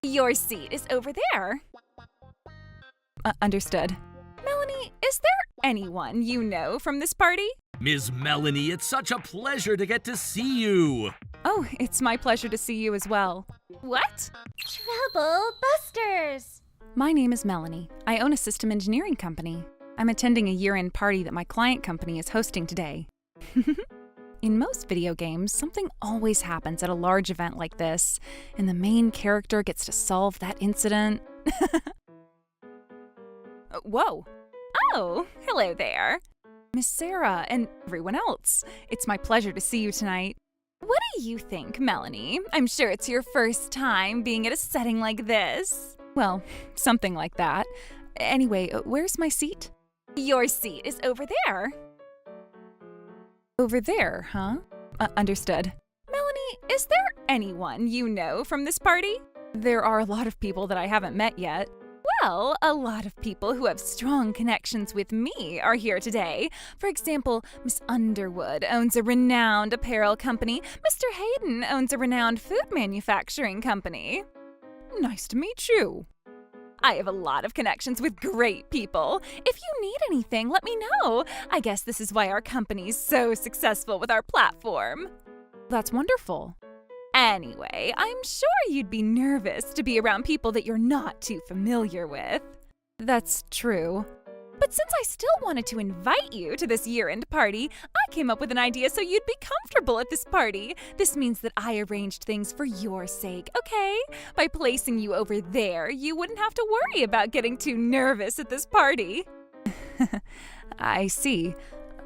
Your seat is over there. Understood. Melanie, is there anyone you know from this party? Ms. Melanie, it's such a pleasure to get to see you. Oh, it's my pleasure to see you as well. What? Trouble Busters! My name is Melanie. I own a system engineering company. I'm attending a year-end party that my client company is hosting today. In most video games, something always happens at a large event like this, and the main character gets to solve that incident. Whoa! Oh, hello there. Miss Sarah and everyone else. It's my pleasure to see you tonight. What do you think, Melanie? I'm sure it's your first time being at a setting like this. Well, something like that. Anyway, where's my seat? Your seat is over there. Over there, huh? Understood. Melanie, is there anyone you know from this party? There are a lot of people that I haven't met yet. Well, a lot of people who have strong connections with me are here today. For example, Miss Underwood owns a renowned apparel company. Mr. Hayden owns a renowned food manufacturing company. Nice to meet you. I have a lot of connections with great people. If you need anything, let me know. I guess this is why our company's so successful with our platform. That's wonderful. Anyway, I'm sure you'd be nervous to be around people that you're not too familiar with. That's true. But since I still wanted to invite you to this year-end party, I came up with an idea so you'd be comfortable at this party. This means that I arranged things for your sake, okay? By placing you over there, you wouldn't have to worry about getting too nervous at this party. I see.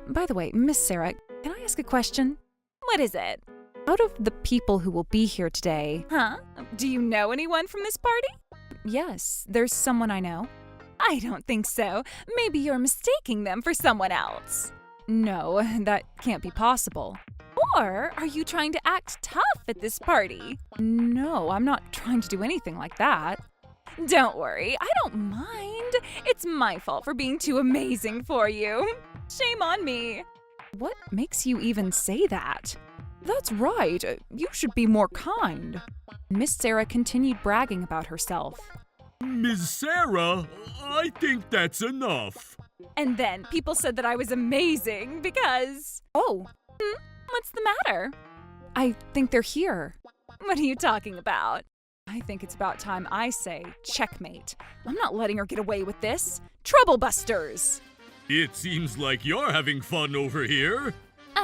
By the way, Miss Sarah, can I ask a question? What is it? Out of the people who will be here today... Huh? Do you know anyone from this party? Yes, there's someone I know. I don't think so. Maybe you're mistaking them for someone else. No, that can't be possible. Or are you trying to act tough at this party? No, I'm not trying to do anything like that. Don't worry, I don't mind. It's my fault for being too amazing for you. Shame on me. What makes you even say that? That's right. You should be more kind. Miss Sarah continued bragging about herself. Ms. Sarah, I think that's enough. And then people said that I was amazing because... Oh, what's the matter? I think they're here. What are you talking about? I think it's about time I say checkmate. I'm not letting her get away with this. Trouble Busters! It seems like you're having fun over here.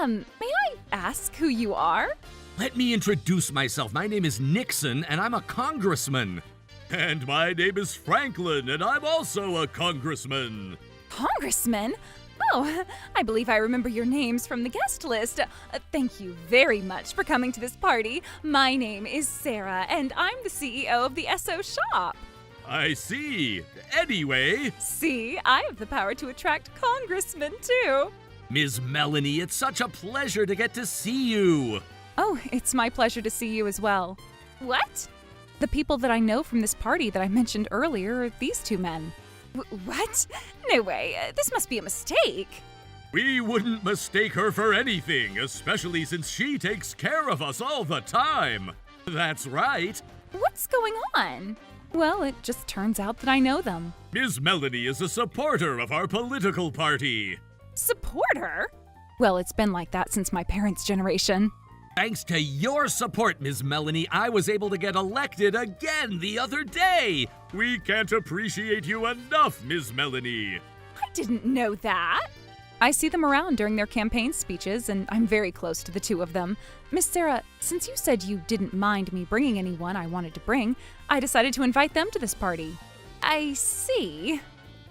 May I ask who you are? Let me introduce myself. My name is Nixon, and I'm a congressman. And my name is Franklin, and I'm also a congressman. Congressman? Oh, I believe I remember your names from the guest list. Thank you very much for coming to this party. My name is Sarah, and I'm the CEO of the SO Shop. I see. Anyway... See, I have the power to attract congressmen, too. Ms. Melanie, it's such a pleasure to get to see you. Oh, it's my pleasure to see you as well. What? The people that I know from this party that I mentioned earlier are these two men. What? No way. This must be a mistake. We wouldn't mistake her for anything, especially since she takes care of us all the time. That's right. What's going on? Well, it just turns out that I know them. Ms. Melanie is a supporter of our political party. Supporter? Well, it's been like that since my parents' generation. Thanks to your support, Ms. Melanie, I was able to get elected again the other day. We can't appreciate you enough, Ms. Melanie. I didn't know that. I see them around during their campaign speeches, and I'm very close to the two of them. Miss Sarah, since you said you didn't mind me bringing anyone I wanted to bring, I decided to invite them to this party. I see.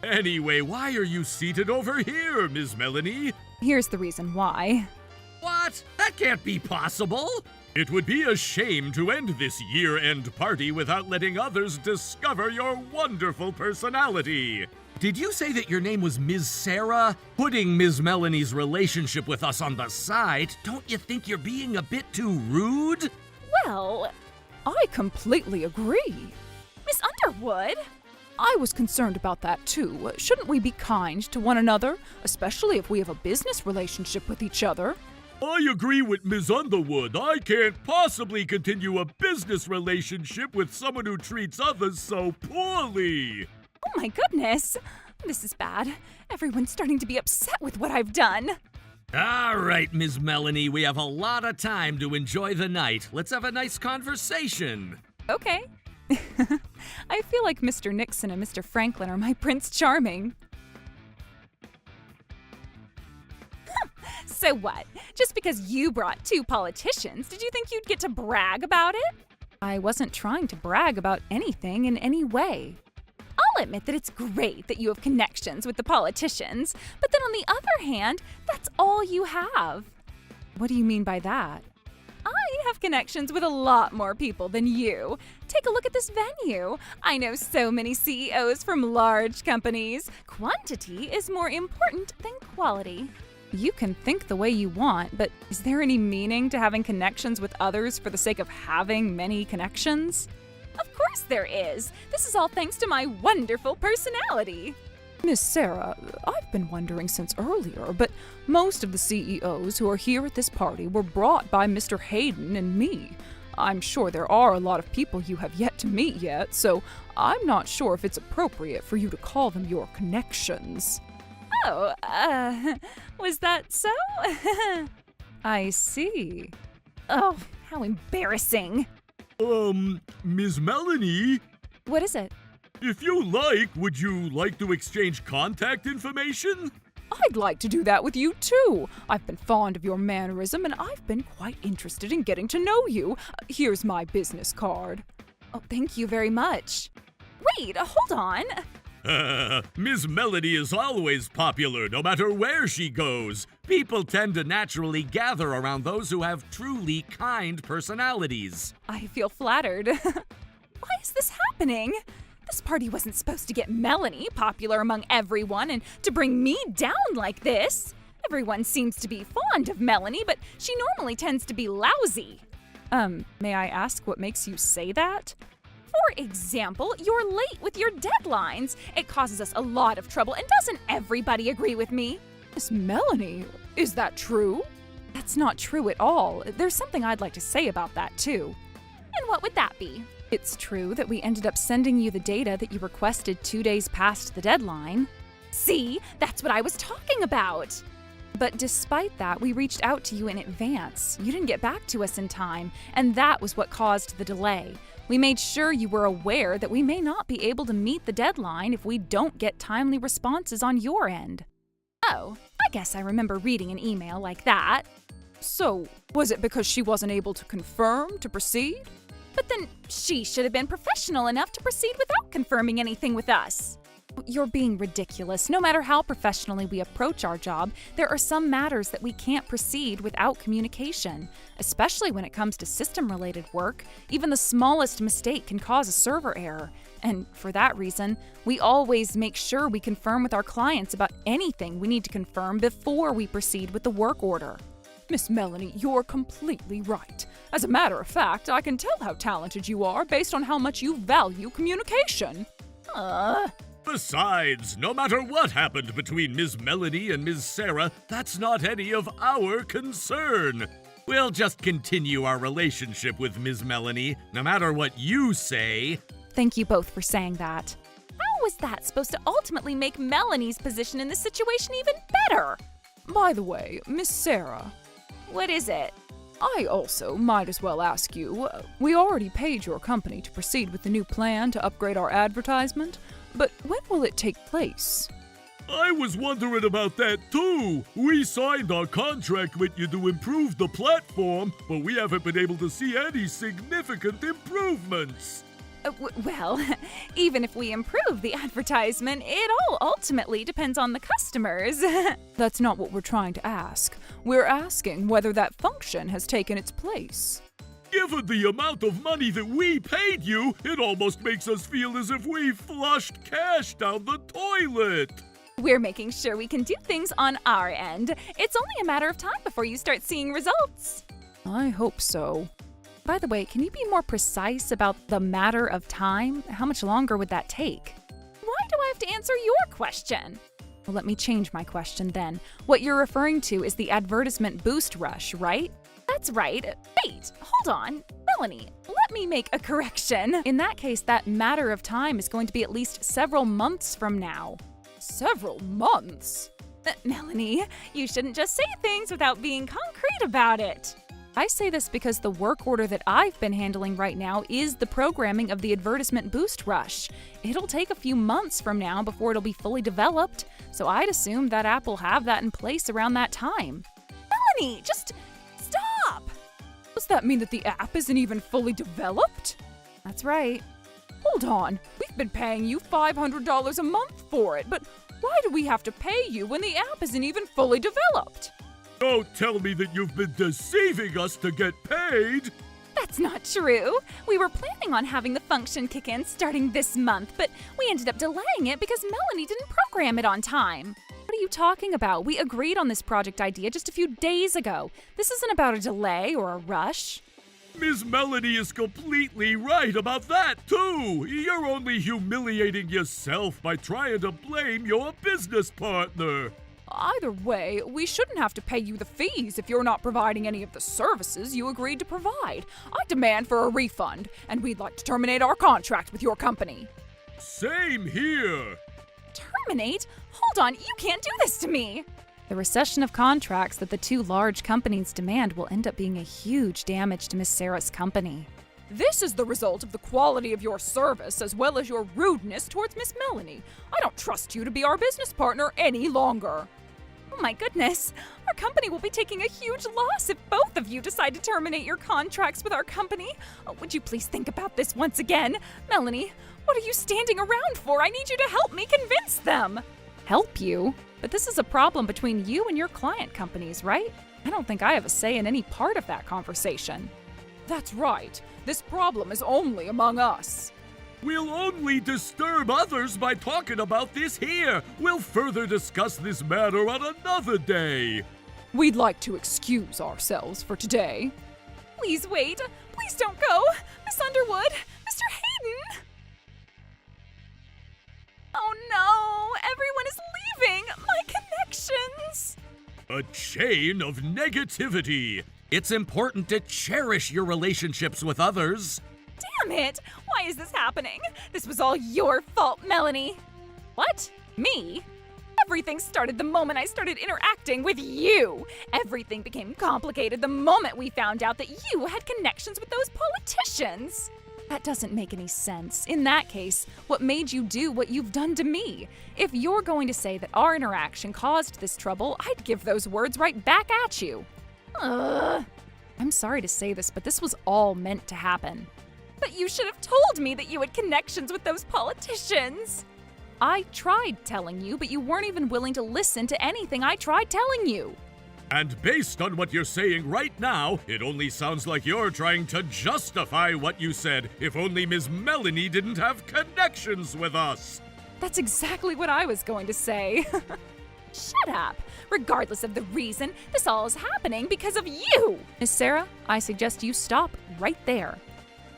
Anyway, why are you seated over here, Ms. Melanie? Here's the reason why. What? That can't be possible! It would be a shame to end this year-end party without letting others discover your wonderful personality. Did you say that your name was Ms. Sarah? Putting Ms. Melanie's relationship with us on the side, don't you think you're being a bit too rude? Well, I completely agree. Miss Underwood? I was concerned about that too. Shouldn't we be kind to one another, especially if we have a business relationship with each other? I agree with Ms. Underwood. I can't possibly continue a business relationship with someone who treats others so poorly. Oh my goodness! This is bad. Everyone's starting to be upset with what I've done. All right, Ms. Melanie, we have a lot of time to enjoy the night. Let's have a nice conversation. Okay. I feel like Mr. Nixon and Mr. Franklin are my Prince Charming. So what? Just because you brought two politicians, did you think you'd get to brag about it? I wasn't trying to brag about anything in any way. I'll admit that it's great that you have connections with the politicians, but then on the other hand, that's all you have. What do you mean by that? I have connections with a lot more people than you. Take a look at this venue. I know so many CEOs from large companies. Quantity is more important than quality. You can think the way you want, but is there any meaning to having connections with others for the sake of having many connections? Of course there is. This is all thanks to my wonderful personality. Miss Sarah, I've been wondering since earlier, but most of the CEOs who are here at this party were brought by Mr. Hayden and me. I'm sure there are a lot of people you have yet to meet yet, so I'm not sure if it's appropriate for you to call them your connections. Oh, was that so? I see. Oh, how embarrassing. Ms. Melanie? What is it? If you like, would you like to exchange contact information? I'd like to do that with you, too. I've been fond of your mannerism, and I've been quite interested in getting to know you. Here's my business card. Oh, thank you very much. Wait, hold on. Miss Melody is always popular, no matter where she goes. People tend to naturally gather around those who have truly kind personalities. I feel flattered. Why is this happening? This party wasn't supposed to get Melanie popular among everyone and to bring me down like this. Everyone seems to be fond of Melanie, but she normally tends to be lousy. May I ask what makes you say that? For example, you're late with your deadlines. It causes us a lot of trouble, and doesn't everybody agree with me? Miss Melanie, is that true? That's not true at all. There's something I'd like to say about that, too. And what would that be? It's true that we ended up sending you the data that you requested 2 days past the deadline. See, that's what I was talking about. But despite that, we reached out to you in advance. You didn't get back to us in time, and that was what caused the delay. We made sure you were aware that we may not be able to meet the deadline if we don't get timely responses on your end. Oh, I guess I remember reading an email like that. So, was it because she wasn't able to confirm to proceed? But then she should have been professional enough to proceed without confirming anything with us. You're being ridiculous. No matter how professionally we approach our job, there are some matters that we can't proceed without communication, especially when it comes to system-related work. Even the smallest mistake can cause a server error. And for that reason, we always make sure we confirm with our clients about anything we need to confirm before we proceed with the work order. Miss Melanie, you're completely right. As a matter of fact, I can tell how talented you are based on how much you value communication. Besides, no matter what happened between Ms. Melanie and Ms. Sarah, that's not any of our concern. We'll just continue our relationship with Ms. Melanie, no matter what you say. Thank you both for saying that. How was that supposed to ultimately make Melanie's position in this situation even better? By the way, Miss Sarah. What is it? I also might as well ask you, we already paid your company to proceed with the new plan to upgrade our advertisement, but when will it take place? I was wondering about that too. We signed our contract with you to improve the platform, but we haven't been able to see any significant improvements. Well, even if we improve the advertisement, it all ultimately depends on the customers. That's not what we're trying to ask. We're asking whether that function has taken its place. Given the amount of money that we paid you, it almost makes us feel as if we flushed cash down the toilet. We're making sure we can do things on our end. It's only a matter of time before you start seeing results. I hope so. By the way, can you be more precise about the matter of time? How much longer would that take? Why do I have to answer your question? Well, let me change my question then. What you're referring to is the advertisement boost rush, right? That's right. Wait, hold on. Melanie, let me make a correction. In that case, that matter of time is going to be at least several months from now. Several months? Melanie, you shouldn't just say things without being concrete about it. I say this because the work order that I've been handling right now is the programming of the advertisement boost rush. It'll take a few months from now before it'll be fully developed, so I'd assume that app will have that in place around that time. Melanie, just stop! Does that mean that the app isn't even fully developed? That's right. Hold on, we've been paying you $500 a month for it, but why do we have to pay you when the app isn't even fully developed? Don't tell me that you've been deceiving us to get paid! That's not true. We were planning on having the function kick in starting this month, but we ended up delaying it because Melanie didn't program it on time. What are you talking about? We agreed on this project idea just a few days ago. This isn't about a delay or a rush. Miss Melanie is completely right about that, too! You're only humiliating yourself by trying to blame your business partner! Either way, we shouldn't have to pay you the fees if you're not providing any of the services you agreed to provide. I demand for a refund, and we'd like to terminate our contract with your company. Same here! Terminate? Hold on, you can't do this to me! The recession of contracts that the two large companies demand will end up being a huge damage to Miss Sarah's company. This is the result of the quality of your service as well as your rudeness towards Miss Melanie. I don't trust you to be our business partner any longer. Oh my goodness, our company will be taking a huge loss if both of you decide to terminate your contracts with our company. Would you please think about this once again? Melanie, what are you standing around for? I need you to help me convince them. Help you? But this is a problem between you and your client companies, right? I don't think I have a say in any part of that conversation. That's right. This problem is only among us. We'll only disturb others by talking about this here. We'll further discuss this matter on another day. We'd like to excuse ourselves for today. Please wait. Please don't go. Miss Underwood, Mr. Hayden. Oh no, everyone is leaving. My connections. A chain of negativity. It's important to cherish your relationships with others. Damn it! Why is this happening? This was all your fault, Melanie. What? Me? Everything started the moment I started interacting with you. Everything became complicated the moment we found out that you had connections with those politicians. That doesn't make any sense. In that case, what made you do what you've done to me? If you're going to say that our interaction caused this trouble, I'd give those words right back at you. I'm sorry to say this, but this was all meant to happen. But you should have told me that you had connections with those politicians. I tried telling you, but you weren't even willing to listen to anything I tried telling you. And based on what you're saying right now, it only sounds like you're trying to justify what you said. If only Ms. Melanie didn't have connections with us. That's exactly what I was going to say. Shut up. Regardless of the reason, this all is happening because of you. Miss Sarah, I suggest you stop right there.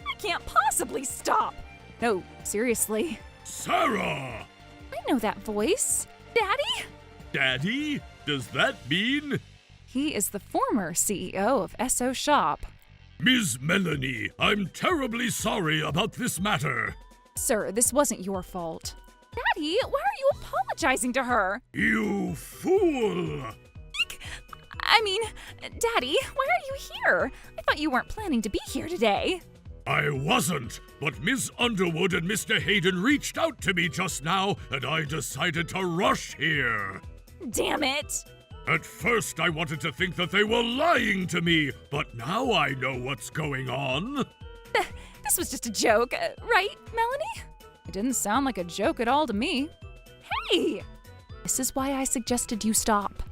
I can't possibly stop. No, seriously. Sarah! I know that voice. Daddy? Daddy? Does that mean? He is the former CEO of SO Shop. Ms. Melanie, I'm terribly sorry about this matter. Sir, this wasn't your fault. Daddy, why are you apologizing to her? You fool! I mean, Daddy, why are you here? I thought you weren't planning to be here today. I wasn't, but Miss Underwood and Mr. Hayden reached out to me just now, and I decided to rush here. Damn it! At first, I wanted to think that they were lying to me, but now I know what's going on. This was just a joke, right, Melanie? It didn't sound like a joke at all to me. Hey! This is why I suggested you stop.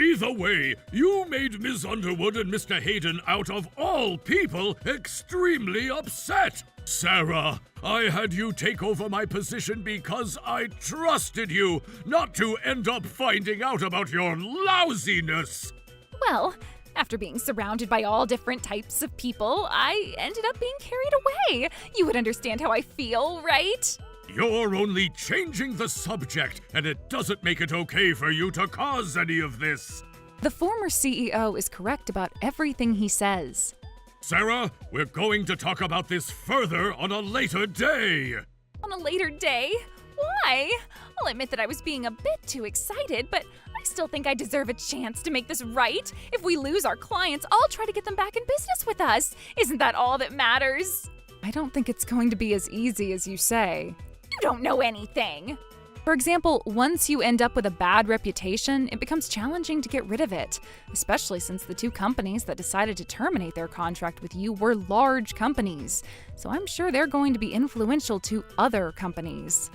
Either way, you made Miss Underwood and Mr. Hayden, out of all people, extremely upset. Sarah, I had you take over my position because I trusted you, not to end up finding out about your lousiness. Well, after being surrounded by all different types of people, I ended up being carried away. You would understand how I feel, right? You're only changing the subject, and it doesn't make it okay for you to cause any of this. The former CEO is correct about everything he says. Sarah, we're going to talk about this further on a later day. On a later day? Why? I'll admit that I was being a bit too excited, but I still think I deserve a chance to make this right. If we lose our clients, I'll try to get them back in business with us. Isn't that all that matters? I don't think it's going to be as easy as you say. You don't know anything. For example, once you end up with a bad reputation, it becomes challenging to get rid of it, especially since the two companies that decided to terminate their contract with you were large companies. So I'm sure they're going to be influential to other companies.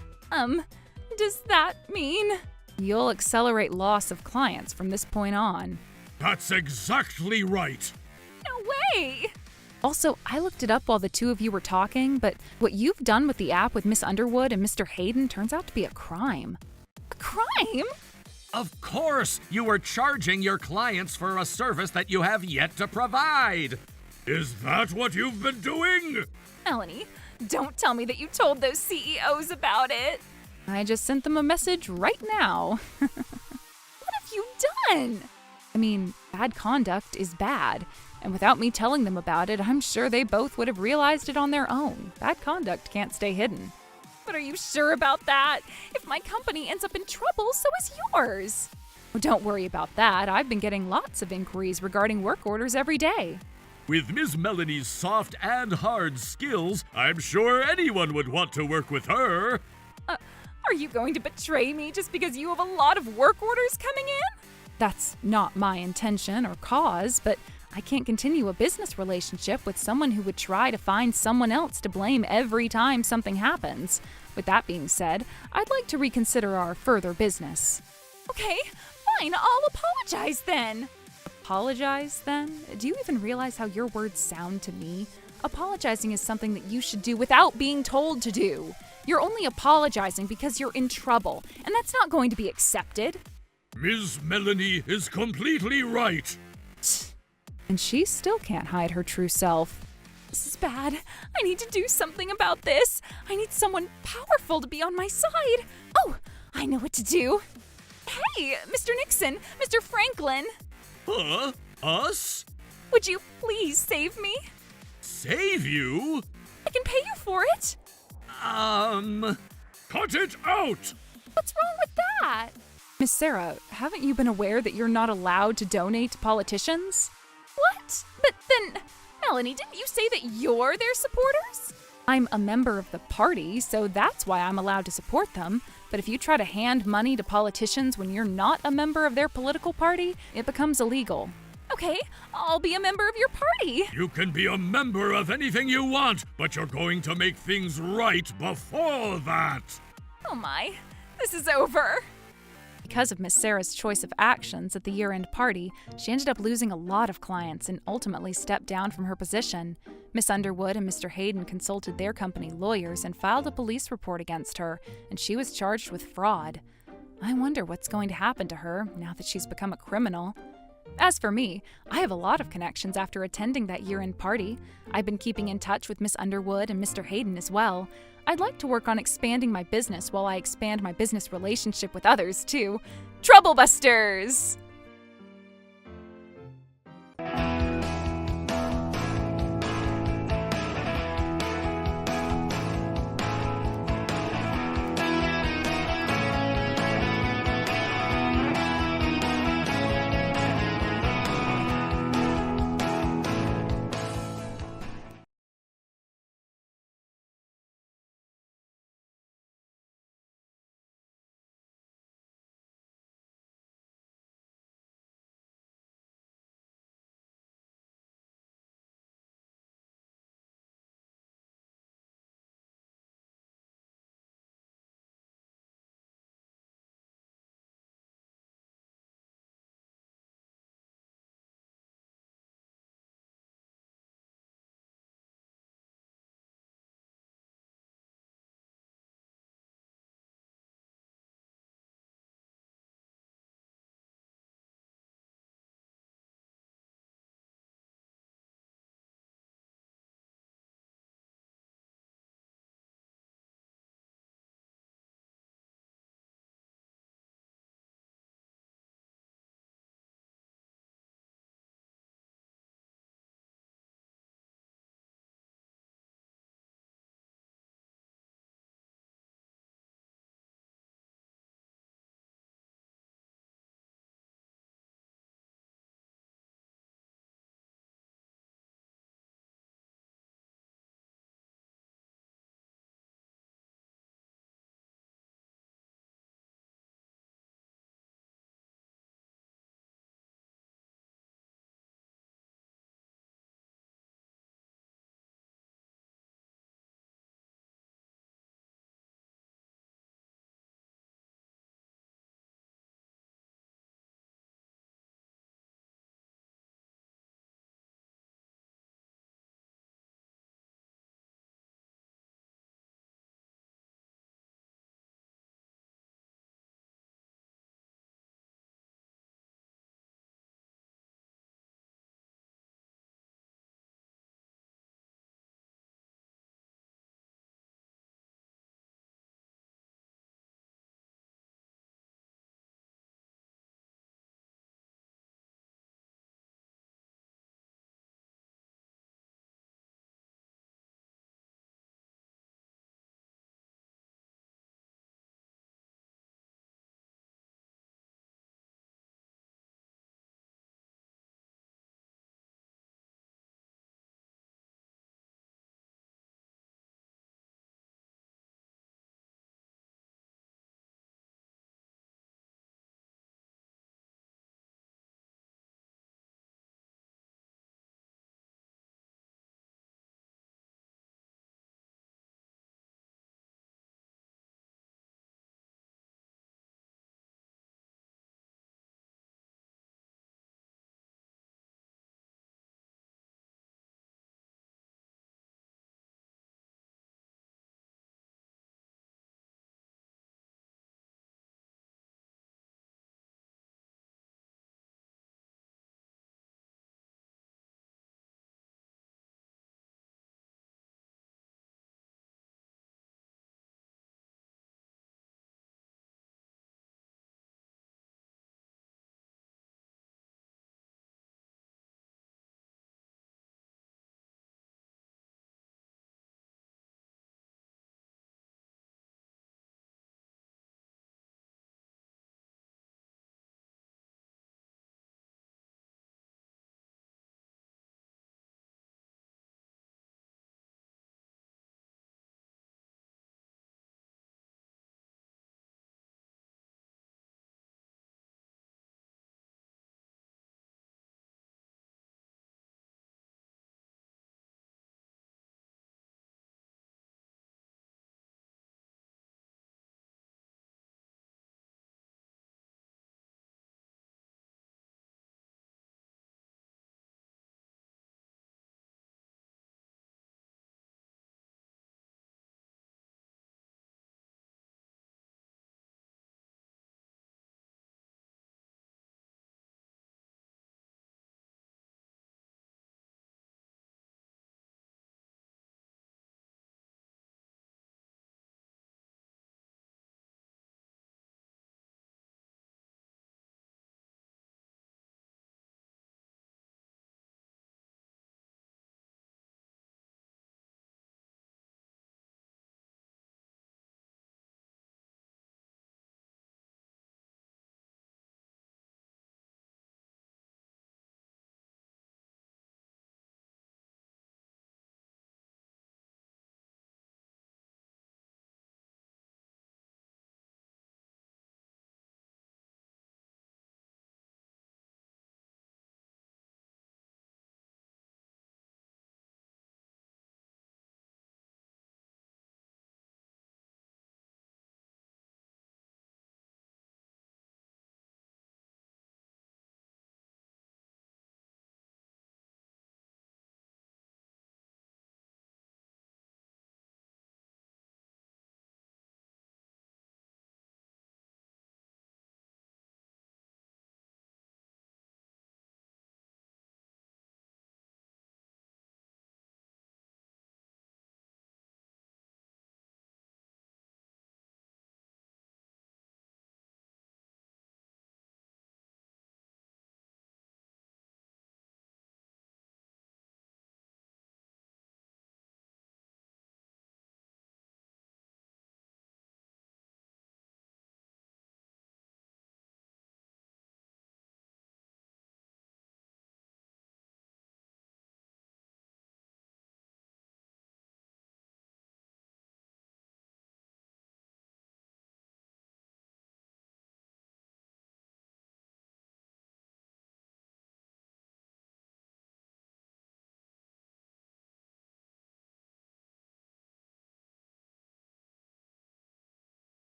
Does that mean you'll accelerate loss of clients from this point on? That's exactly right. No way! Also, I looked it up while the two of you were talking, but what you've done with the app with Miss Underwood and Mr. Hayden turns out to be a crime. A crime? Of course, you were charging your clients for a service that you have yet to provide. Is that what you've been doing? Melanie, don't tell me that you told those CEOs about it. I just sent them a message right now. What have you done? I mean, bad conduct is bad. And without me telling them about it, I'm sure they both would have realized it on their own. Bad conduct can't stay hidden. But are you sure about that? If my company ends up in trouble, so is yours. Oh, don't worry about that. I've been getting lots of inquiries regarding work orders every day. With Ms. Melanie's soft and hard skills, I'm sure anyone would want to work with her. Are you going to betray me just because you have a lot of work orders coming in? That's not my intention or cause, but I can't continue a business relationship with someone who would try to find someone else to blame every time something happens. With that being said, I'd like to reconsider our further business. Okay, fine, I'll apologize then. Apologize then? Do you even realize how your words sound to me? Apologizing is something that you should do without being told to do. You're only apologizing because you're in trouble, and that's not going to be accepted. Ms. Melanie is completely right. And she still can't hide her true self. This is bad. I need to do something about this. I need someone powerful to be on my side. Oh, I know what to do. Hey, Mr. Nixon, Mr. Franklin. Huh? Us? Would you please save me? Save you? I can pay you for it. Cut it out! What's wrong with that? Miss Sarah, haven't you been aware that you're not allowed to donate to politicians? What? But then, Melanie, didn't you say that you're their supporters? I'm a member of the party, so that's why I'm allowed to support them. But if you try to hand money to politicians when you're not a member of their political party, it becomes illegal. Okay, I'll be a member of your party. You can be a member of anything you want, but you're going to make things right before that. Oh my, this is over. Because of Miss Sarah's choice of actions at the year-end party, she ended up losing a lot of clients and ultimately stepped down from her position. Miss Underwood and Mr. Hayden consulted their company lawyers and filed a police report against her, and she was charged with fraud. I wonder what's going to happen to her now that she's become a criminal. As for me, I have a lot of connections after attending that year-end party. I've been keeping in touch with Miss Underwood and Mr. Hayden as well. I'd like to work on expanding my business while I expand my business relationship with others, too. Troublebusters!